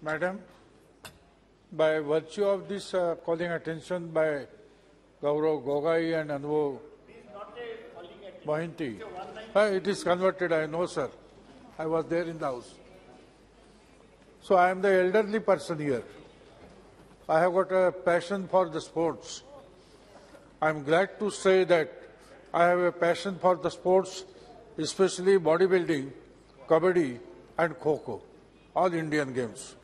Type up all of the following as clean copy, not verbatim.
Madam, by virtue of this calling attention by Gaurav Gogai and Anvo Mohinty, it is converted, I know, sir. I was there in the house. So I am the elderly person here. I have got a passion for the sports. I am glad to say that I have a passion for the sports, especially bodybuilding, kabaddi and kho-kho, all Indian games.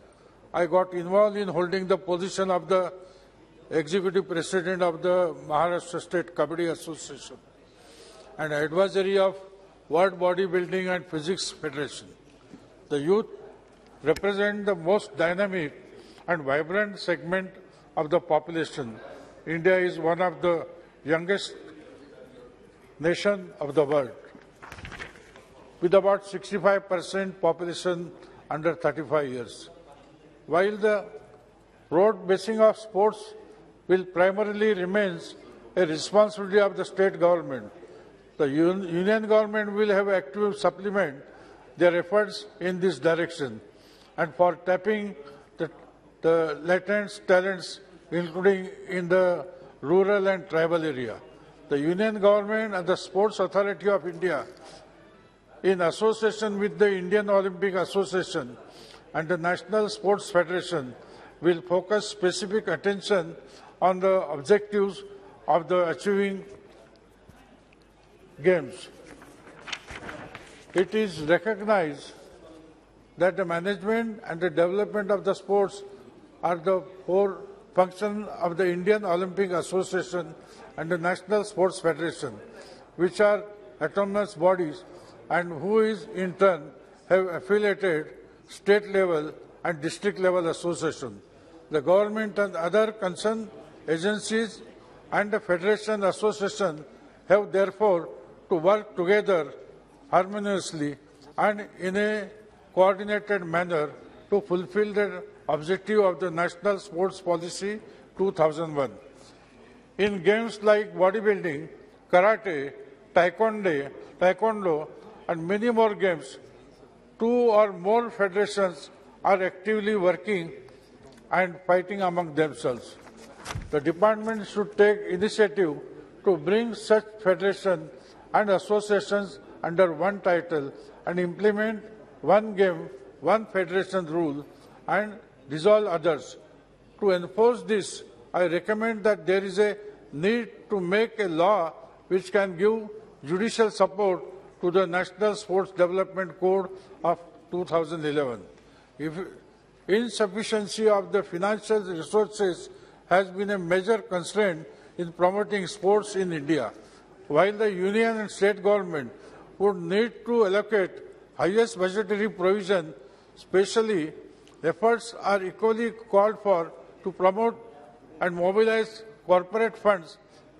I got involved in holding the position of the Executive President of the Maharashtra State Kabaddi Association and advisory of World Bodybuilding and Physics Federation. The youth represent the most dynamic and vibrant segment of the population. India is one of the youngest nations of the world, with about 65% population under 35 years. While the road basing of sports will primarily remain a responsibility of the state government, the union government will have active supplement their efforts in this direction and for tapping the latent talents, including in the rural and tribal area. The union government and the Sports Authority of India, in association with the Indian Olympic Association and the National Sports Federation, will focus specific attention on the objectives of the achieving games. It is recognized that the management and the development of the sports are the core function of the Indian Olympic Association and the National Sports Federation, which are autonomous bodies and who is in turn have affiliated state level and district level association. The government and other concerned agencies and the federation association have therefore to work together harmoniously and in a coordinated manner to fulfill the objective of the National Sports Policy 2001. In games like bodybuilding, karate, taekwondo, and many more games, 2 or more federations are actively working and fighting among themselves. The department should take initiative to bring such federations and associations under one title and implement one game, one federation rule and dissolve others. To enforce this, I recommend that there is a need to make a law which can give judicial support to the National Sports Development Code of 2011. If insufficiency of the financial resources has been a major constraint in promoting sports in India, while the union and state government would need to allocate highest budgetary provision, especially efforts are equally called for to promote and mobilize corporate funds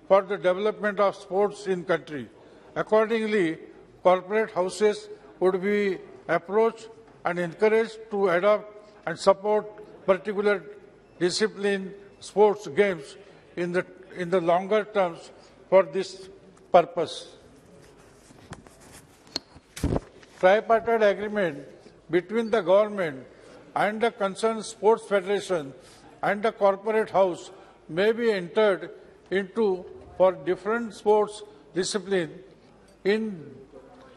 for the development of sports in country. Accordingly, corporate houses would be approached and encouraged to adopt and support particular discipline sports games in the longer terms for this purpose. Tripartite agreement between the government and the concerned sports federation and the corporate house may be entered into for different sports discipline in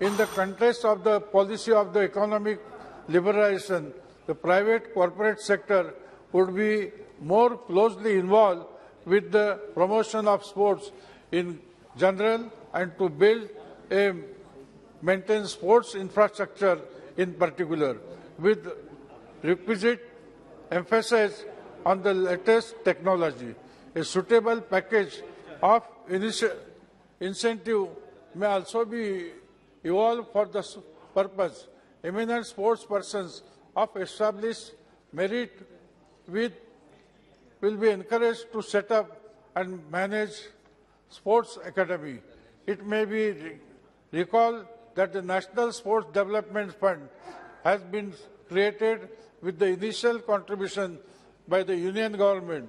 the context of the policy of the economic liberalization. The private corporate sector would be more closely involved with the promotion of sports in general and to build a maintain sports infrastructure in particular, with requisite emphasis on the latest technology. A suitable package of incentive may also be evolved for the purpose. Eminent sports persons of established merit will be encouraged to set up and manage sports academy. It may be recalled that the National Sports Development Fund has been created with the initial contribution by the union government,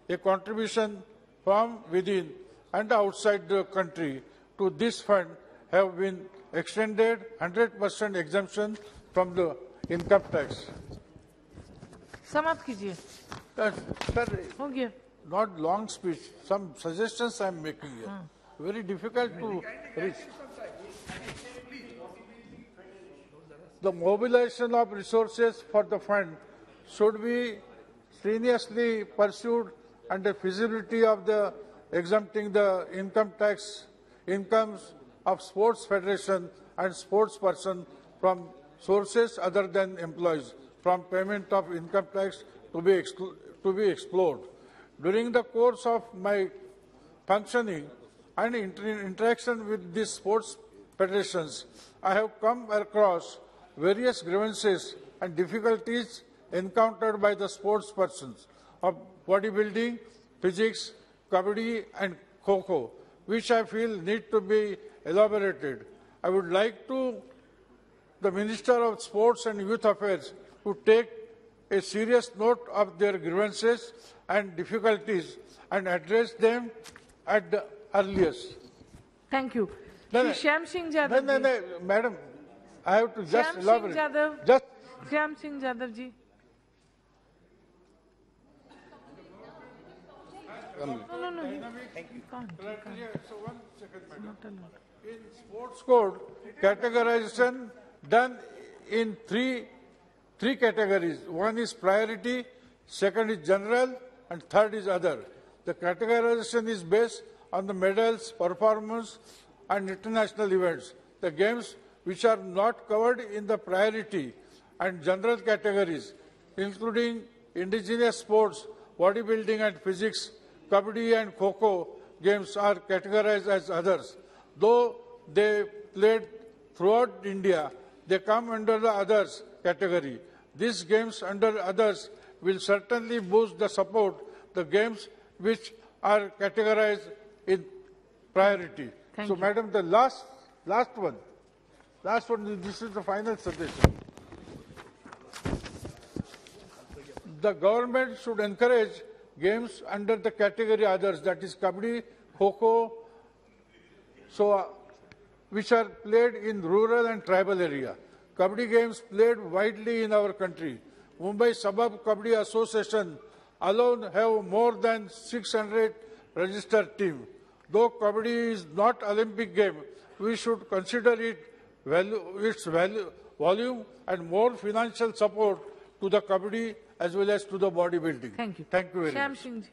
a contribution from within and outside the country to this fund have been extended 100% exemption from the income tax. समाप्त कीजिए। Sir, हो गया। not long speech, some suggestions I am making here. Very difficult to reach. The mobilization of resources for the fund should be strenuously pursued, and the feasibility of the exempting the incomes of sports federation and sports person from sources other than employees from payment of income tax to be explored. During the course of my functioning and interaction with these sports federations, I have come across various grievances and difficulties encountered by the sports persons of bodybuilding, physics, kabaddi and kho-kho, which I feel need to be elaborated. I would like the Minister of Sports and Youth Affairs to take a serious note of their grievances and difficulties and address them at the earliest. Thank you. No, Shyam Singh Yadav. No, Madam, I have to just Shyam elaborate. Singh Yadav. Just Shyam Singh Yadav ji. No. Thank you. Can't. So 1 second, madam. Not allowed. In sports code, categorization done in three categories. One is priority, second is general, and third is other. The categorization is based on the medals, performance, and international events. The games which are not covered in the priority and general categories, including indigenous sports, bodybuilding and physics, kabaddi and kho-kho games are categorized as others. Though they played throughout India, they come under the others category. These games under others will certainly boost the support the games which are categorized in priority. Thank so, you. Madam, the last one, this is the final suggestion. The government should encourage games under the category others, that is kabaddi, kho-kho, which are played in rural and tribal area. Kabaddi games played widely in our country. Mumbai Sabab Kabaddi Association alone have more than 600 registered teams. Though Kabaddi is not Olympic game, we should consider its volume and more financial support to the Kabaddi as well as to the bodybuilding. Thank you. Thank you very Shyam much. Singh ji.